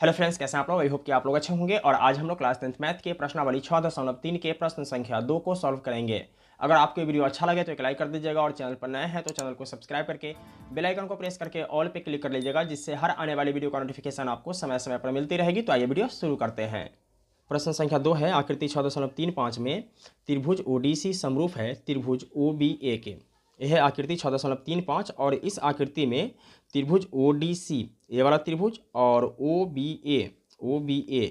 Hello friends, कैसे हैं आप लोग। आई होप कि आप लोग अच्छे होंगे। और आज हम लोग क्लास 10th मैथ के प्रश्नावली 6.3 के प्रश्न संख्या 2 को सॉल्व करेंगे। अगर आपको ये वीडियो अच्छा लगे तो एक लाइक कर दीजिएगा और चैनल पर नए हैं तो चैनल को सब्सक्राइब करके बेल आइकन को प्रेस करके ऑल पे क्लिक कर लीजिएगा, जिससे हर आने वाली वीडियो का नोटिफिकेशन आपको समय समय पर मिलती रहेगी। तो आइए वीडियो शुरू करते हैं। प्रश्न संख्या 2 है, आकृति 6.35 में त्रिभुज ओडीसी समरूप है त्रिभुज OBA के। यह आकृति 6.35 और इस आकृति में त्रिभुज ODC ये वाला त्रिभुज और OBA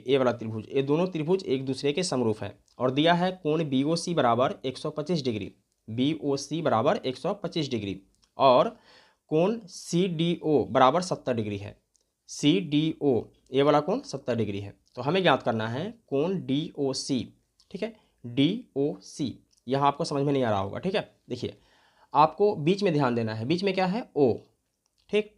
ये वाला त्रिभुज, ये दोनों त्रिभुज एक दूसरे के समरूप है। और दिया है कोण BOC बराबर 125 डिग्री, BOC बराबर 125 डिग्री और कोण CDO बराबर 70 डिग्री है। CDO ये वाला कोण 70 डिग्री है। तो हमें ज्ञात करना है कोण DOC। ठीक है, DOC यहाँ आपको समझ में नहीं आ रहा होगा। ठीक है, देखिए आपको बीच में ध्यान देना है। बीच में क्या है? O। ठीक,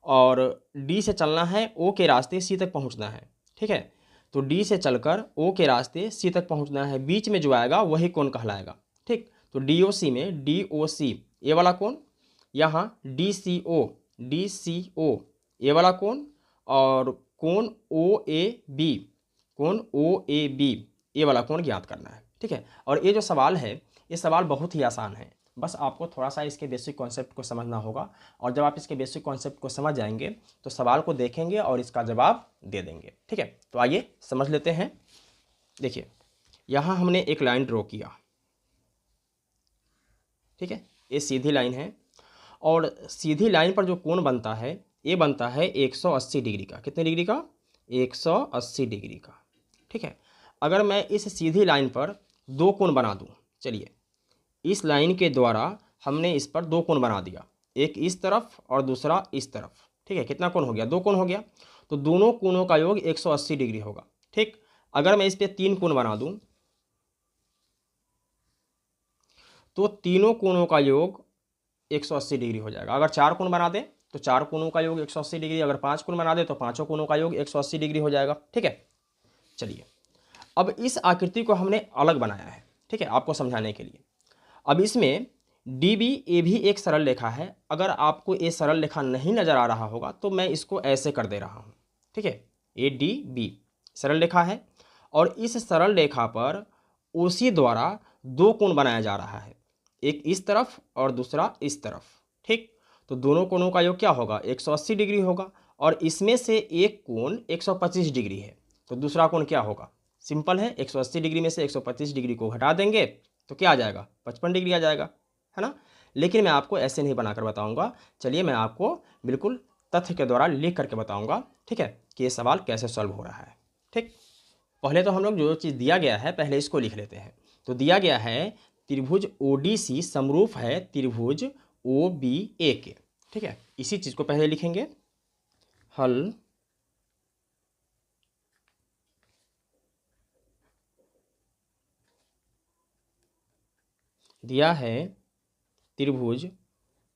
और D से चलना है, O के रास्ते C तक पहुंचना है। ठीक है, तो D से चलकर O के रास्ते C तक पहुंचना है। बीच में जो आएगा वही कोण कहलाएगा। ठीक, तो DOC में DOC ये वाला कोण, यहाँ DCO ये वाला कोण और कोण OAB ये वाला कोण ज्ञात करना है। ठीक है, और ये जो सवाल है ये सवाल बहुत ही आसान है। बस आपको थोड़ा सा इसके बेसिक कॉन्सेप्ट को समझना होगा और जब आप इसके बेसिक कॉन्सेप्ट को समझ जाएंगे तो सवाल को देखेंगे और इसका जवाब दे देंगे। ठीक है, तो आइए समझ लेते हैं। देखिए यहाँ हमने एक लाइन ड्रॉ किया। ठीक है, ये सीधी लाइन है और सीधी लाइन पर जो कोण बनता है ये बनता है 180 डिग्री का। कितने डिग्री का? 180 डिग्री का। ठीक है, अगर मैं इस सीधी लाइन पर दो कोण बना दूं, चलिए इस लाइन के द्वारा हमने इस पर दो कोण बना दिया, एक इस तरफ और दूसरा इस तरफ। ठीक है, कितना कोण हो गया? दो कोण हो गया। तो दोनों कोणों का योग 180 डिग्री होगा। ठीक, अगर मैं इस पर तीन कोण बना दूं तो तीनों कोणों का योग 180 डिग्री हो जाएगा। अगर चार कोण बना दे तो चार कोणों का योग 180 डिग्री, अगर पांच कोण बना दे तो पांचों कोणों का योग 180 डिग्री हो जाएगा। ठीक है, चलिए अब इस आकृति को हमने अलग बनाया है। ठीक है, आपको समझाने के लिए। अब इसमें DBA भी एक सरल रेखा है। अगर आपको ये सरल रेखा नहीं नजर आ रहा होगा तो मैं इसको ऐसे कर दे रहा हूँ। ठीक है, ADB सरल रेखा है और इस सरल रेखा पर OC द्वारा दो कोण बनाया जा रहा है, एक इस तरफ और दूसरा इस तरफ। ठीक, तो दोनों कोणों का योग क्या होगा? 180 डिग्री होगा और इसमें से एक कोण 125 डिग्री है तो दूसरा कोण क्या होगा? सिंपल है, 180 डिग्री में से 125 डिग्री को घटा देंगे तो क्या आ जाएगा? 55 डिग्री आ जाएगा, है ना। लेकिन मैं आपको ऐसे नहीं बनाकर बताऊंगा। चलिए मैं आपको बिल्कुल तथ्य के द्वारा लिख करके बताऊंगा। ठीक है, कि ये सवाल कैसे सॉल्व हो रहा है। ठीक, पहले तो हम लोग जो चीज़ दिया गया है पहले इसको लिख लेते हैं। तो दिया गया है त्रिभुज ODC समरूप है त्रिभुज OBA के। ठीक है, इसी चीज़ को पहले लिखेंगे। हल दिया है त्रिभुज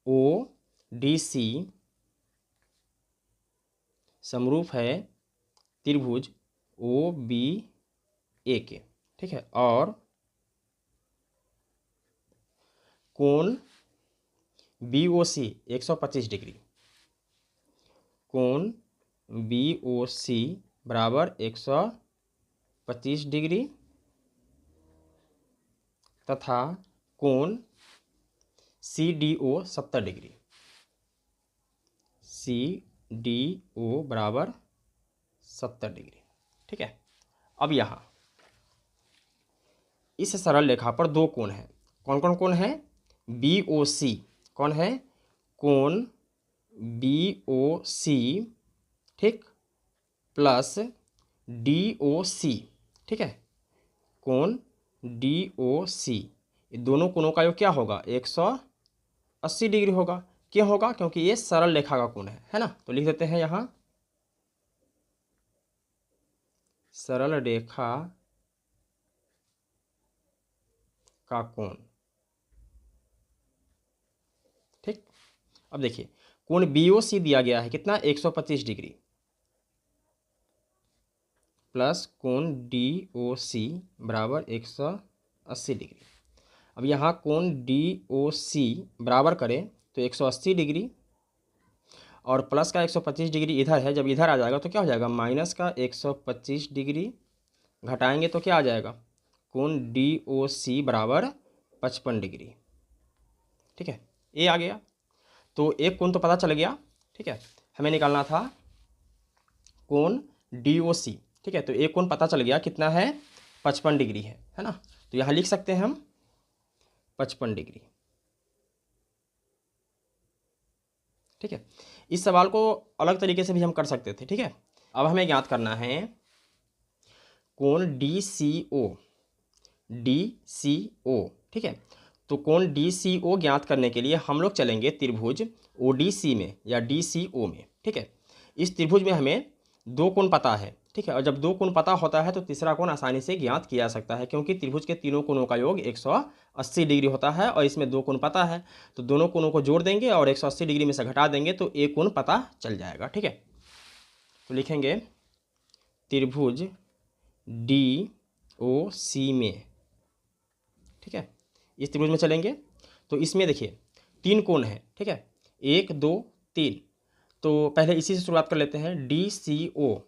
ODC समरूप है त्रिभुज OBA के। ठीक है, और कोण BOC 125 डिग्री, कोण BOC बराबर 125 डिग्री तथा कोण CDO 70 डिग्री, CDO बराबर 70 डिग्री। ठीक है, अब यहाँ इस सरल रेखा पर दो कोण हैं। कौन कौन कोण है? BOC कौन है? कोण BOC, ठीक, प्लस DOC। ठीक है, कोण DOC ये दोनों कोणों का योग क्या होगा? 180 डिग्री होगा। क्यों होगा? क्योंकि ये सरल रेखा का कोण है ना। तो लिख देते हैं यहाँ सरल रेखा का कोण। ठीक, अब देखिए कोण BOC दिया गया है कितना? 125 डिग्री प्लस कोण DOC बराबर 180 डिग्री। अब यहाँ कोण DOC बराबर करें तो 180 डिग्री और प्लस का 125 डिग्री इधर है, जब इधर आ जाएगा तो क्या हो जाएगा, माइनस का 125 डिग्री घटाएंगे तो क्या आ जाएगा, कोण DOC बराबर 55 डिग्री। ठीक है, ये आ गया। तो एक कोण तो पता चल गया। ठीक है, हमें निकालना था कोण DOC। ठीक है, तो एक कोण पता चल गया कितना है, 55 डिग्री है ना। तो यहाँ लिख सकते हैं हम 55 डिग्री। ठीक है, इस सवाल को अलग तरीके से भी हम कर सकते थे। ठीक है, अब हमें ज्ञात करना है कोण DCO। ठीक है, तो कोण DCO ज्ञात करने के लिए हम लोग चलेंगे त्रिभुज ODC में या DCO में। ठीक है, इस त्रिभुज में हमें दो कोण पता है। ठीक है, और जब दो कोण पता होता है तो तीसरा कोण आसानी से ज्ञात किया जा सकता है, क्योंकि त्रिभुज के तीनों कोणों का योग 180 डिग्री होता है और इसमें दो कोण पता है, तो दोनों कोणों को जोड़ देंगे और 180 डिग्री में से घटा देंगे तो एक कोण पता चल जाएगा। ठीक है, तो लिखेंगे त्रिभुज DOC में। ठीक है, इस त्रिभुज में चलेंगे तो इसमें देखिए तीन कोण है। ठीक है, 1 2 3। तो पहले इसी से शुरुआत कर लेते हैं, DCO,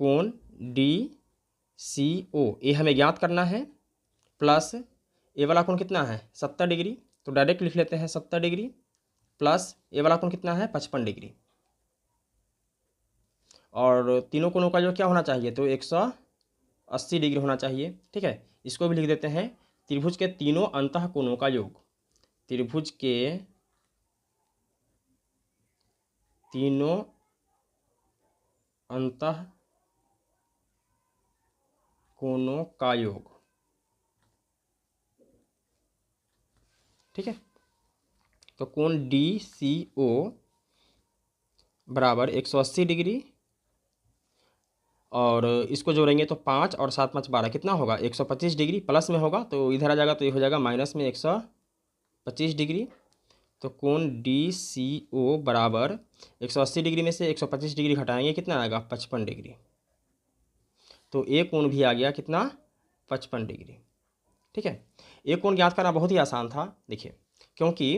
कोण DCO ये हमें ज्ञात करना है, प्लस ये वाला कोण कितना है 70 डिग्री, तो डायरेक्ट लिख लेते हैं 70 डिग्री, प्लस ये वाला कोण कितना है 55 डिग्री, और तीनों कोणों का जो क्या होना चाहिए, तो 180 डिग्री होना चाहिए। ठीक है, इसको भी लिख देते हैं त्रिभुज के तीनों अंतः कोणों का योग। त्रिभुज के तीनों अंतः कोणों का योग। ठीक है, तो कोण DCO बराबर 180 डिग्री, और इसको जोड़ेंगे तो 5 और 7 5 12 कितना होगा, 125 डिग्री। प्लस में होगा तो इधर आ जाएगा तो ये हो जाएगा माइनस में 125 डिग्री। तो कोण DCO बराबर 180 डिग्री में से 125 डिग्री घटाएंगे कितना आएगा, 55 डिग्री। तो एक कोण भी आ गया कितना, 55 डिग्री। ठीक है, एक कोण ज्ञात करना बहुत ही आसान था। देखिए, क्योंकि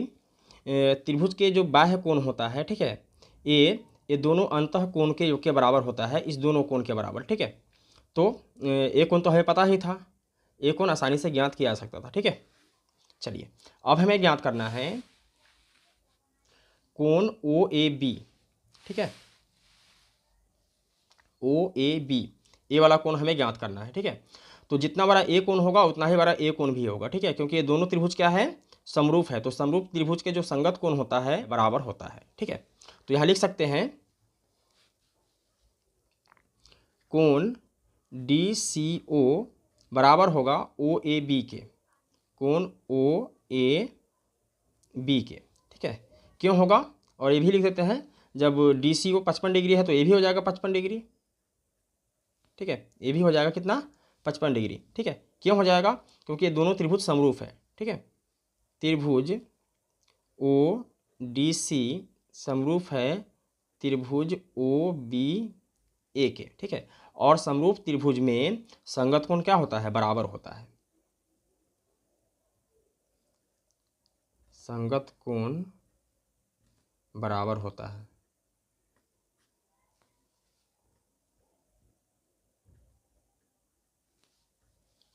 त्रिभुज के जो बाह्य कोण होता है, ठीक है, ये दोनों अंतः कोण के योग के बराबर होता है, इस दोनों कोण के बराबर। ठीक है, तो एक कोण तो हमें पता ही था, एक कोण आसानी से ज्ञात किया जा सकता था। ठीक है, चलिए अब हमें ज्ञात करना है कोण OAB। ठीक है, OAB ये वाला कोण हमें ज्ञात करना है। ठीक है, तो जितना बड़ा ए कोण होगा उतना ही बड़ा ए कोण भी होगा। ठीक है, क्योंकि ये दोनों त्रिभुज क्या है, समरूप है, तो समरूप त्रिभुज के जो संगत कोण होता है बराबर होता है। ठीक है, तो यहाँ लिख सकते हैं कोण DCO बराबर होगा OAB के, कोण OAB के। ठीक है, क्यों होगा, और ये भी लिख देते हैं, जब DCO 55 डिग्री है तो ये भी हो जाएगा 55 डिग्री। ठीक है, ये भी हो जाएगा कितना, 55 डिग्री। ठीक है, क्यों हो जाएगा, क्योंकि ये दोनों त्रिभुज समरूप है। ठीक है, त्रिभुज ODC समरूप है त्रिभुज OBA के। ठीक है, और समरूप त्रिभुज में संगत कोण क्या होता है, बराबर होता है। संगत कोण बराबर होता है।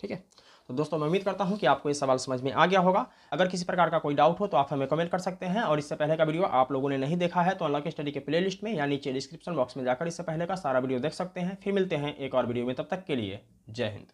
ठीक है, तो दोस्तों मैं उम्मीद करता हूं कि आपको ये सवाल समझ में आ गया होगा। अगर किसी प्रकार का कोई डाउट हो तो आप हमें कमेंट कर सकते हैं, और इससे पहले का वीडियो आप लोगों ने नहीं देखा है तो अनलॉक स्टडी के प्लेलिस्ट में या नीचे डिस्क्रिप्शन बॉक्स में जाकर इससे पहले का सारा वीडियो देख सकते हैं। फिर मिलते हैं एक और वीडियो में, तब तक के लिए जय हिंद।